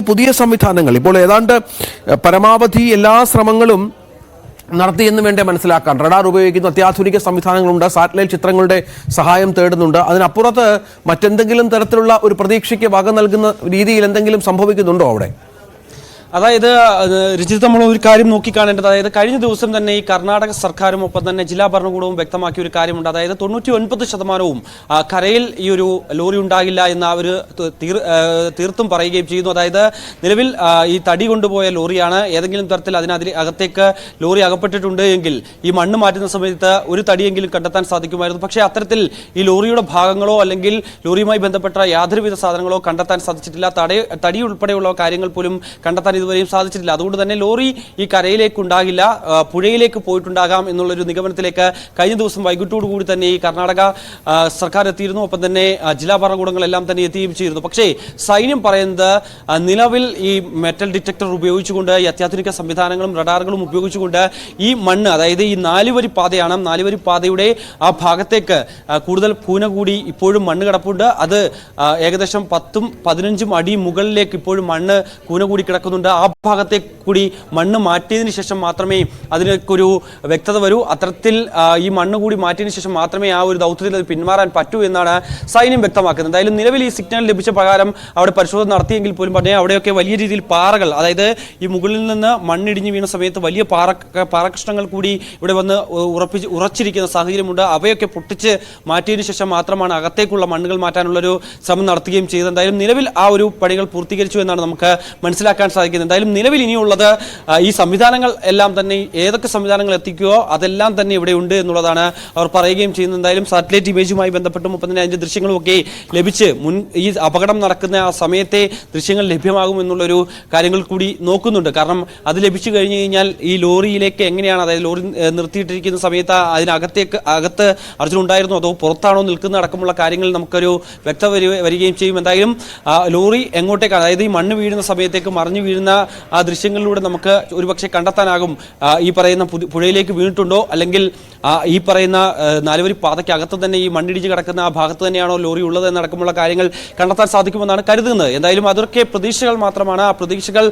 പുതിയ സംവിധാനങ്ങൾ ഇപ്പോൾ ഏതാണ്ട് പരമാവധി എല്ലാ ശ്രമങ്ങളും നടത്തിയെന്ന് വേണ്ടേ മനസ്സിലാക്കാൻ. റഡാർ ഉപയോഗിക്കുന്ന അത്യാധുനിക സംവിധാനങ്ങളുണ്ട്, സാറ്റലൈറ്റ് ചിത്രങ്ങളുടെ സഹായം തേടുന്നുണ്ട്. അതിനപ്പുറത്ത് മറ്റെന്തെങ്കിലും തരത്തിലുള്ള ഒരു പ്രതീക്ഷയ്ക്ക് വക നൽകുന്ന രീതിയിൽ എന്തെങ്കിലും സംഭവിക്കുന്നുണ്ടോ അവിടെ? അതായത് രജിത്, നമ്മൾ ഒരു കാര്യം നോക്കിക്കാണേണ്ടത്, അതായത് കഴിഞ്ഞ ദിവസം തന്നെ ഈ കർണാടക സർക്കാരും ഒപ്പം തന്നെ ജില്ലാ ഭരണകൂടവും വ്യക്തമാക്കിയ ഒരു കാര്യമുണ്ട്. അതായത് 99% കരയിൽ ഈ ഒരു ലോറി ഉണ്ടാകില്ല എന്ന് അവർ തീർത്തും പറയുകയും ചെയ്യുന്നു. അതായത് നിലവിൽ ഈ തടി കൊണ്ടുപോയ ലോറിയാണ്. ഏതെങ്കിലും തരത്തിൽ അകത്തേക്ക് ലോറി അകപ്പെട്ടിട്ടുണ്ട് എങ്കിൽ ഈ മണ്ണ് മാറ്റുന്ന സമയത്ത് ഒരു തടിയെങ്കിലും കണ്ടെത്താൻ സാധിക്കുമായിരുന്നു. പക്ഷേ അത്തരത്തിൽ ഈ ലോറിയുടെ ഭാഗങ്ങളോ അല്ലെങ്കിൽ ലോറിയുമായി ബന്ധപ്പെട്ട യാതൊരുവിധ സാധനങ്ങളോ കണ്ടെത്താൻ സാധിച്ചിട്ടില്ല. തടി ഉൾപ്പെടെയുള്ള കാര്യങ്ങൾ പോലും കണ്ടെത്താൻ ഇതുവരെയും സാധിച്ചിട്ടില്ല. അതുകൊണ്ട് തന്നെ ലോറി ഈ കരയിലേക്ക് ഉണ്ടാകില്ല, പുഴയിലേക്ക് പോയിട്ടുണ്ടാകാം എന്നുള്ളൊരു നിഗമനത്തിലേക്ക് കഴിഞ്ഞ ദിവസം വൈകിട്ടോടുകൂടി തന്നെ ഈ കർണാടക സർക്കാർ എത്തിയിരുന്നു. ഒപ്പം തന്നെ ജില്ലാ ഭരണകൂടങ്ങളെല്ലാം തന്നെ എത്തുകയും ചെയ്തിരുന്നു. പക്ഷേ സൈന്യം പറയുന്നത് നിലവിൽ ഈ മെറ്റൽ ഡിറ്റക്ടർ ഉപയോഗിച്ചുകൊണ്ട്, ഈ അത്യാധുനിക സംവിധാനങ്ങളും റഡാറുകളും ഉപയോഗിച്ചുകൊണ്ട് ഈ മണ്ണ്, അതായത് ഈ 4 വരി പാതയാണ്, 4 വരി പാതയുടെ ആ ഭാഗത്തേക്ക് കൂടുതൽ കൂന കൂടി ഇപ്പോഴും മണ്ണ് കിടപ്പുണ്ട്. അത് ഏകദേശം 10-15 അടി മുകളിലേക്ക് ഇപ്പോഴും മണ്ണ് കൂന കൂടി കിടക്കുന്നുണ്ട്. ആ ഭാഗത്തെ കൂടി മണ്ണ് മാറ്റിയതിനു ശേഷം മാത്രമേ അതിനൊരു വ്യക്തത വരൂ. അത്തരത്തിൽ ഈ മണ്ണ് കൂടി മാറ്റിയതിനു ശേഷം മാത്രമേ ആ ഒരു ദൗത്യത്തിൽ അത് പിന്മാറാൻ പറ്റൂ എന്നാണ് സൈന്യം വ്യക്തമാക്കുന്നത്. എന്തായാലും നിലവിൽ ഈ സിഗ്നൽ ലഭിച്ച പ്രകാരം അവിടെ പരിശോധന നടത്തിയെങ്കിൽ പോലും പറഞ്ഞാൽ അവിടെയൊക്കെ വലിയ രീതിയിൽ പാറകൾ, അതായത് ഈ മുകളിൽ നിന്ന് മണ്ണിടിഞ്ഞ് വീണ സമയത്ത് വലിയ പാറകഷ്ണങ്ങൾ കൂടി ഇവിടെ വന്ന് ഉറച്ചിരിക്കുന്ന സാഹചര്യമുണ്ട്. അവയൊക്കെ പൊട്ടിച്ച് മാറ്റിയതിനു ശേഷം മാത്രമാണ് അകത്തേക്കുള്ള മണ്ണുകൾ മാറ്റാനുള്ളൊരു ശ്രമം നടത്തുകയും ചെയ്തത്. എന്തായാലും നിലവിൽ ആ ഒരു പണികൾ പൂർത്തീകരിച്ചു എന്നാണ് നമുക്ക് മനസ്സിലാക്കാൻ സാധിക്കുന്നത്. എന്തായാലും നിലവിൽ ഇനിയുള്ളത് ഈ സംവിധാനങ്ങൾ എല്ലാം തന്നെ, ഏതൊക്കെ സംവിധാനങ്ങൾ എത്തിക്കുകയോ അതെല്ലാം തന്നെ ഇവിടെ ഉണ്ട് എന്നുള്ളതാണ് അവർ പറയുകയും ചെയ്യുന്നത്. എന്തായാലും സാറ്റലൈറ്റ് ഇമേജുമായി ബന്ധപ്പെട്ടും ഒപ്പം തന്നെ അതിന്റെ ദൃശ്യങ്ങളും ഒക്കെ ലഭിച്ച് ഈ അപകടം നടക്കുന്ന ആ സമയത്തെ ദൃശ്യങ്ങൾ ലഭ്യമാകും എന്നുള്ളൊരു കാര്യങ്ങൾ കൂടി നോക്കുന്നുണ്ട്. കാരണം അത് ലഭിച്ചു കഴിഞ്ഞു കഴിഞ്ഞാൽ ഈ ലോറിയിലേക്ക് എങ്ങനെയാണ്, അതായത് ലോറി നിർത്തിയിട്ടിരിക്കുന്ന സമയത്ത് അകത്ത് അർജുൻ ഉണ്ടായിരുന്നു, അതോ പുറത്താണോ നിൽക്കുന്ന അടക്കമുള്ള കാര്യങ്ങൾ നമുക്കൊരു വ്യക്തത വരികയും ചെയ്യും. എന്തായാലും ലോറി എങ്ങോട്ടേക്കാണ്, അതായത് ഈ മണ്ണ് വീഴുന്ന സമയത്തേക്ക് മറിഞ്ഞു വീഴുന്ന ആ ദൃശ്യങ്ങളിലൂടെ നമുക്ക് ഒരുപക്ഷെ കണ്ടെത്താനാകും ഈ പറയുന്ന പുഴയിലേക്ക് വീണിട്ടുണ്ടോ, അല്ലെങ്കിൽ ഈ പറയുന്ന 4 വരി പാതയ്ക്കകത്ത് തന്നെ ഈ മണ്ണിടിച്ച് കിടക്കുന്ന ആ ഭാഗത്ത് തന്നെയാണോ ലോറി ഉള്ളത് എന്നടക്കമുള്ള കാര്യങ്ങൾ കണ്ടെത്താൻ സാധിക്കുമെന്നാണ് കരുതുന്നത്. എന്തായാലും അതൊക്കെ പ്രതീക്ഷകൾ മാത്രമാണ്. ആ പ്രതീക്ഷകൾ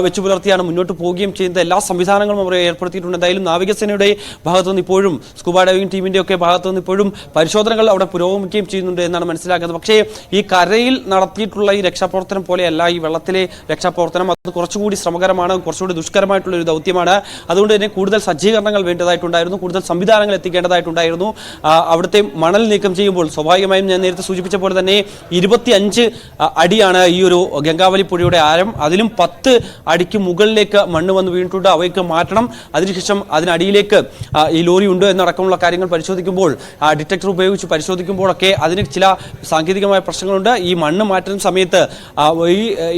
വെച്ച് പുലർത്തിയാണ് മുന്നോട്ട് പോവുകയും ചെയ്യുന്നത്. എല്ലാ സംവിധാനങ്ങളും അവർ ഏർപ്പെടുത്തിയിട്ടുണ്ട്. എന്തായാലും നാവികസേനയുടെ ഭാഗത്തുനിന്ന് ഇപ്പോഴും, സ്കൂബ ഡൈവിംഗ് ടീമിന്റെ ഒക്കെ ഭാഗത്തുനിന്ന് ഇപ്പോഴും പരിശോധനകൾ അവിടെ പുരോഗമിക്കുകയും ചെയ്യുന്നുണ്ട് എന്നാണ് മനസ്സിലാക്കുന്നത്. പക്ഷേ ഈ കരയിൽ നടത്തിയിട്ടുള്ള ഈ രക്ഷാപ്രവർത്തനം പോലെയല്ല ഈ വെള്ളത്തിലെ രക്ഷാപ്രവർത്തനം. അത് കുറച്ചുകൂടി ശ്രമകരമാണ്, കുറച്ചുകൂടി ദുഷ്കരമായിട്ടുള്ള ഒരു ദൗത്യമാണ്. അതുകൊണ്ട് തന്നെ കൂടുതൽ സജ്ജീകരണങ്ങൾ വേണ്ടതായിട്ടുണ്ടായിരുന്നു, കൂടുതൽ സംവിധാനങ്ങൾ എത്തിക്കേണ്ടതായിട്ടുണ്ടായിരുന്നു. അവിടുത്തെ മണൽ നീക്കം ചെയ്യുമ്പോൾ സ്വാഭാവികമായും ഞാൻ നേരത്തെ സൂചിപ്പിച്ച പോലെ തന്നെ 25 അടിയാണ് ഈ ഒരു ഗംഗാവലി പുഴയുടെ ആഴം. അതിലും 10 അടിക്ക് മുകളിലേക്ക് മണ്ണ് വന്ന് വീണിട്ടുണ്ട്. അവയ്ക്ക് മാറ്റണം. അതിനുശേഷം അതിനടിയിലേക്ക് ഈ ലോറി ഉണ്ട് എന്നടക്കമുള്ള കാര്യങ്ങൾ പരിശോധിക്കുമ്പോൾ, ഡിറ്റക്ടർ ഉപയോഗിച്ച് പരിശോധിക്കുമ്പോഴൊക്കെ അതിന് ചില സാങ്കേതികമായ പ്രശ്നങ്ങളുണ്ട്. ഈ മണ്ണ് മാറ്റുന്ന സമയത്ത്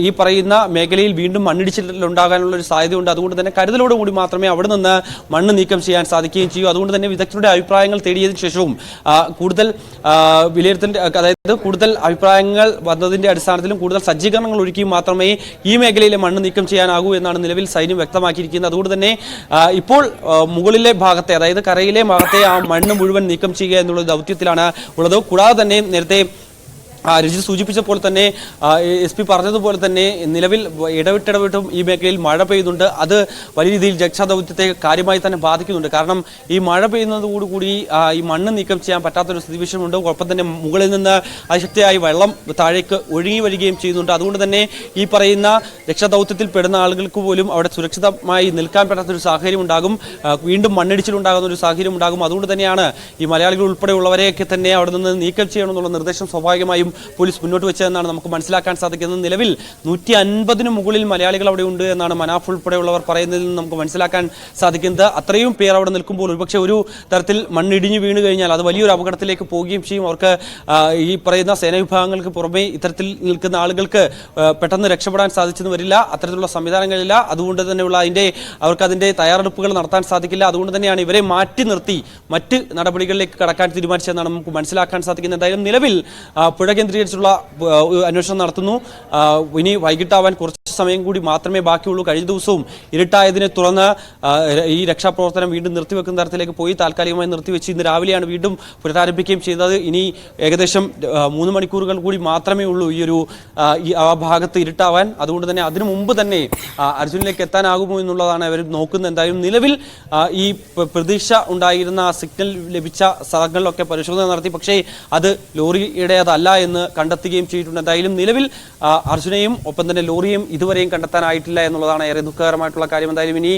ഈ പറയുന്ന മേഖലയിൽ വീണ്ടും മണ്ണിടിച്ചിലുണ്ടാകാനുള്ള ഒരു സാധ്യതയുണ്ട്. അതുകൊണ്ട് തന്നെ കരുതലോടുകൂടി മാത്രമേ അവിടെ നിന്ന് മണ്ണ് നീക്കം ചെയ്യാൻ സാധിക്കുകയും ചെയ്യൂ. അതുകൊണ്ട് തന്നെ വിദഗ്ധരുടെ അഭിപ്രായങ്ങൾ തേടിയതിനു ശേഷവും കൂടുതൽ വിലയിരുത്തൽ, അതായത് കൂടുതൽ അഭിപ്രായങ്ങൾ വന്നതിന്റെ അടിസ്ഥാനത്തിലും കൂടുതൽ സജ്ജീകരണങ്ങൾ ഒരുക്കിയും മാത്രമേ ഈ മേഖലയിലെ മണ്ണ് നീക്കം ചെയ്യാനാകൂ എന്നാണ് നിലവിൽ സൈന്യം വ്യക്തമാക്കിയിരിക്കുന്നത്. അതുകൊണ്ട് തന്നെ ഇപ്പോൾ മുകളിലെ ഭാഗത്തെ, അതായത് കരയിലെ ഭാഗത്തെ ആ മണ്ണ് മുഴുവൻ നീക്കം ചെയ്യുക എന്നുള്ള ദൗത്യത്തിലാണ് ഉള്ളത്. കൂടാതെ തന്നെ നേരത്തെ രജിത് സൂചിപ്പിച്ച പോലെ തന്നെ SP പറഞ്ഞതുപോലെ തന്നെ നിലവിൽ ഇടവിട്ടും ഈ മേഖലയിൽ മഴ പെയ്യുന്നുണ്ട്. അത് വലിയ രീതിയിൽ രക്ഷാദൗത്യത്തെ കാര്യമായി തന്നെ ബാധിക്കുന്നുണ്ട്. കാരണം ഈ മഴ പെയ്യുന്നതോടുകൂടി ഈ മണ്ണ് നീക്കം ചെയ്യാൻ പറ്റാത്തൊരു സ്ഥിതിവിഷയമുണ്ട്. ഒപ്പം തന്നെ മുകളിൽ നിന്ന് അതിശക്തിയായി വെള്ളം താഴേക്ക് ഒഴുകി വരികയും ചെയ്യുന്നുണ്ട്. അതുകൊണ്ട് തന്നെ ഈ പറയുന്ന രക്ഷാദൗത്യത്തിൽ പെടുന്ന ആളുകൾക്ക് പോലും അവിടെ സുരക്ഷിതമായി നിൽക്കാൻ പറ്റാത്തൊരു സാഹചര്യം ഉണ്ടാകും. വീണ്ടും മണ്ണിടിച്ചിലുണ്ടാകുന്ന ഒരു സാഹചര്യം ഉണ്ടാകും. അതുകൊണ്ട് തന്നെയാണ് ഈ മലയാളികൾ ഉൾപ്പെടെയുള്ളവരെയൊക്കെ തന്നെ അവിടെ നിന്ന് നീക്കം ചെയ്യണമെന്നുള്ള നിർദ്ദേശം സ്വാഭാവികമായും പോലീസ് മുന്നോട്ട് വെച്ചതെന്നാണ് നമുക്ക് മനസ്സിലാക്കാൻ സാധിക്കുന്നത്. നിലവിൽ 150-ന് മുകളിൽ മലയാളികൾ അവിടെ ഉണ്ട് എന്നാണ് മനാഫ് ഉൾപ്പെടെയുള്ളവർ പറയുന്നതിൽ നിന്ന് നമുക്ക് മനസ്സിലാക്കാൻ സാധിക്കുന്നത്. അത്രയും പേർ അവിടെ നിൽക്കുമ്പോൾ ഒരുപക്ഷെ ഒരു തരത്തിൽ മണ്ണിടിഞ്ഞു വീണ് കഴിഞ്ഞാൽ അത് വലിയൊരു അപകടത്തിലേക്ക് പോവുകയും ചെയ്യും. അവർക്ക് ഈ പറയുന്ന സേനാ വിഭാഗങ്ങൾക്ക് പുറമെ ഇത്തരത്തിൽ നിൽക്കുന്ന ആളുകൾക്ക് പെട്ടെന്ന് രക്ഷപ്പെടാൻ സാധിച്ചെന്ന് വരില്ല. അത്തരത്തിലുള്ള സംവിധാനങ്ങളില്ല. അതുകൊണ്ട് തന്നെയുള്ള അവർക്ക് അതിൻ്റെ തയ്യാറെടുപ്പുകൾ നടത്താൻ സാധിക്കില്ല. അതുകൊണ്ട് തന്നെയാണ് ഇവരെ മാറ്റി നിർത്തി മറ്റ് നടപടികളിലേക്ക് കടക്കാൻ തീരുമാനിച്ചതെന്നാണ് നമുക്ക് മനസ്സിലാക്കാൻ സാധിക്കുന്നത്. എന്തായാലും നിലവിൽ പുഴ കേന്ദ്രീകരിച്ചുള്ള അന്വേഷണം നടത്തുന്നു. ഇനി വൈകിട്ടാവാൻ കുറച്ച് സമയം കൂടി മാത്രമേ ബാക്കിയുള്ളൂ. കഴിഞ്ഞ ദിവസവും ഇരുട്ടായതിനെ തുടർന്ന് ഈ രക്ഷാപ്രവർത്തനം വീണ്ടും നിർത്തിവെക്കുന്ന തരത്തിലേക്ക് പോയി. താൽക്കാലികമായി നിർത്തിവെച്ച് ഇന്ന് രാവിലെയാണ് വീണ്ടും പുനരാരംഭിക്കുകയും ചെയ്തത്. ഇനി ഏകദേശം 3 മണിക്കൂറുകൾ കൂടി മാത്രമേ ഉള്ളൂ ആ ഭാഗത്ത് ഇരുട്ടാവാൻ. അതുകൊണ്ട് തന്നെ അതിനു മുമ്പ് തന്നെ അർജുനിലേക്ക് എത്താനാകുമോ എന്നുള്ളതാണ് അവർ നോക്കുന്നത്. എന്തായാലും നിലവിൽ ഈ പ്രതീക്ഷ ഉണ്ടായിരുന്ന സിഗ്നൽ ലഭിച്ച സ്ഥലങ്ങളിലൊക്കെ പരിശോധന നടത്തി. പക്ഷേ അത് ലോറിയുടേതല്ല എന്ന് കണ്ടെത്തുകയും ചെയ്തിട്ടുണ്ട്. എന്തായാലും നിലവിൽ അർജുനെയും ഒപ്പം തന്നെ ലോറിയും ഇതുവരെയും കണ്ടെത്താനായിട്ടില്ല എന്നുള്ളതാണ് ഏറെ ദുഃഖകരമായിട്ടുള്ള കാര്യം. എന്തായാലും ഇനി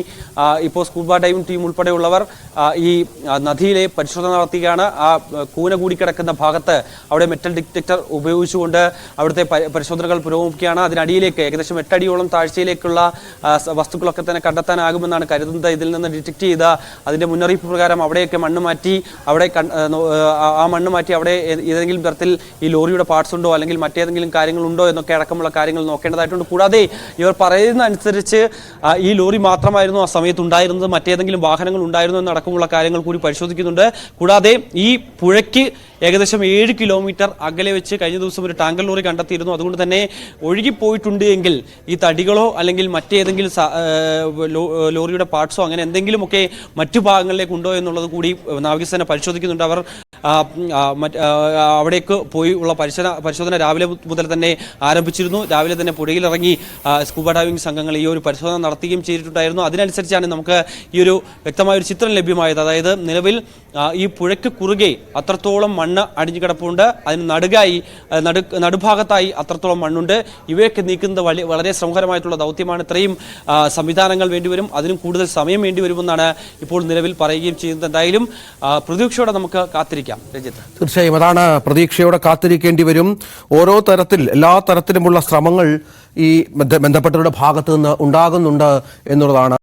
ഇപ്പോൾ സ്കൂബ ഡൈവിംഗ് ടീം ഉൾപ്പെടെയുള്ളവർ ഈ നദിയിലെ പരിശോധന നടത്തുകയാണ്. ആ കൂന കൂടിക്കിടക്കുന്ന ഭാഗത്ത് അവിടെ മെറ്റൽ ഡിറ്റക്ടർ ഉപയോഗിച്ചുകൊണ്ട് അവിടുത്തെ പരിശോധനകൾ പുരോഗമിക്കുകയാണ്. അതിനടിയിലേക്ക് ഏകദേശം 8 അടിയോളം താഴ്ചയിലേക്കുള്ള വസ്തുക്കളൊക്കെ തന്നെ കണ്ടെത്താനാകുമെന്നാണ് കരുതുന്നത്. ഇതിൽ നിന്ന് ഡിറ്റക്ട് ചെയ്ത അതിന്റെ മുന്നറിയിപ്പ് പ്രകാരം അവിടെയൊക്കെ മണ്ണ് മാറ്റി ആ മണ്ണ് മാറ്റി അവിടെ ഏതെങ്കിലും തരത്തിൽ ഈ ലോറിയുടെ പാർട്സ് ഉണ്ടോ അല്ലെങ്കിൽ മറ്റേതെങ്കിലും കാര്യങ്ങളുണ്ടോ എന്നൊക്കെ അടക്കമുള്ള കാര്യങ്ങൾ നോക്കേണ്ടതായിട്ടുണ്ട്. കൂടാതെ ഇവർ പറയുന്ന അനുസരിച്ച് ഈ ലോറി മാത്രമായിരുന്നു ആ സമയത്ത് ഉണ്ടായിരുന്നത്, മറ്റേതെങ്കിലും വാഹനങ്ങൾ ഉണ്ടായിരുന്നു എന്നടക്കമുള്ള കാര്യങ്ങൾ കൂടി പരിശോധിക്കുന്നുണ്ട്. കൂടാതെ ഈ പുഴയ്ക്ക് ഏകദേശം 7 കിലോമീറ്റർ അകലെ വെച്ച് കഴിഞ്ഞ ദിവസം ഒരു ടാങ്കർ ലോറി കണ്ടെത്തിയിരുന്നു. അതുകൊണ്ട് തന്നെ ഒഴുകിപ്പോയിട്ടുണ്ട് എങ്കിൽ ഈ തടികളോ അല്ലെങ്കിൽ മറ്റേതെങ്കിലും ലോറിയുടെ പാർട്സോ അങ്ങനെ എന്തെങ്കിലുമൊക്കെ മറ്റു ഭാഗങ്ങളിലേക്ക് ഉണ്ടോ എന്നുള്ളത് കൂടി നാവികസേന പരിശോധിക്കുന്നുണ്ട്. അവർ അവിടേക്ക് പോയി ഉള്ള പരിശോധന രാവിലെ മുതൽ തന്നെ ആരംഭിച്ചിരുന്നു. രാവിലെ തന്നെ പുഴയിലിറങ്ങി സ്കൂബ ഡൈവിംഗ് സംഘങ്ങൾ ഈ ഒരു പരിശോധന നടത്തുകയും ചെയ്തിട്ടുണ്ടായിരുന്നു. അതിനനുസരിച്ചാണ് നമുക്ക് ഈ ഒരു വ്യക്തമായൊരു ചിത്രം ലഭ്യമായത്. അതായത് നിലവിൽ ഈ പുഴയ്ക്ക് കുറുകെ അത്രത്തോളം മണ്ണ് അടിഞ്ഞു കിടപ്പുണ്ട്. അതിന് നടുഭാഗത്തായി അത്രത്തോളം മണ്ണുണ്ട്. ഇവയൊക്കെ നീക്കുന്നത് വളരെ ശ്രമകരമായിട്ടുള്ള ദൗത്യമാണ്. ഇത്രയും സംവിധാനങ്ങൾ വേണ്ടിവരും, അതിനും കൂടുതൽ സമയം വേണ്ടിവരുമെന്നാണ് ഇപ്പോൾ നിലവിൽ പറയുകയും ചെയ്യുന്നത്. എന്തായാലും പ്രതീക്ഷയോടെ നമുക്ക് കാത്തിരിക്കാം. രഞ്ജിത്ത്, തീർച്ചയായും അതാണ്, പ്രതീക്ഷയോടെ കാത്തിരിക്കേണ്ടി വരും. ഓരോ തരത്തിൽ എല്ലാ തരത്തിലുമുള്ള ശ്രമങ്ങൾ ഈ ബന്ധപ്പെട്ടവരുടെ ഭാഗത്തു നിന്ന് ഉണ്ടാകുന്നുണ്ട് എന്നുള്ളതാണ്.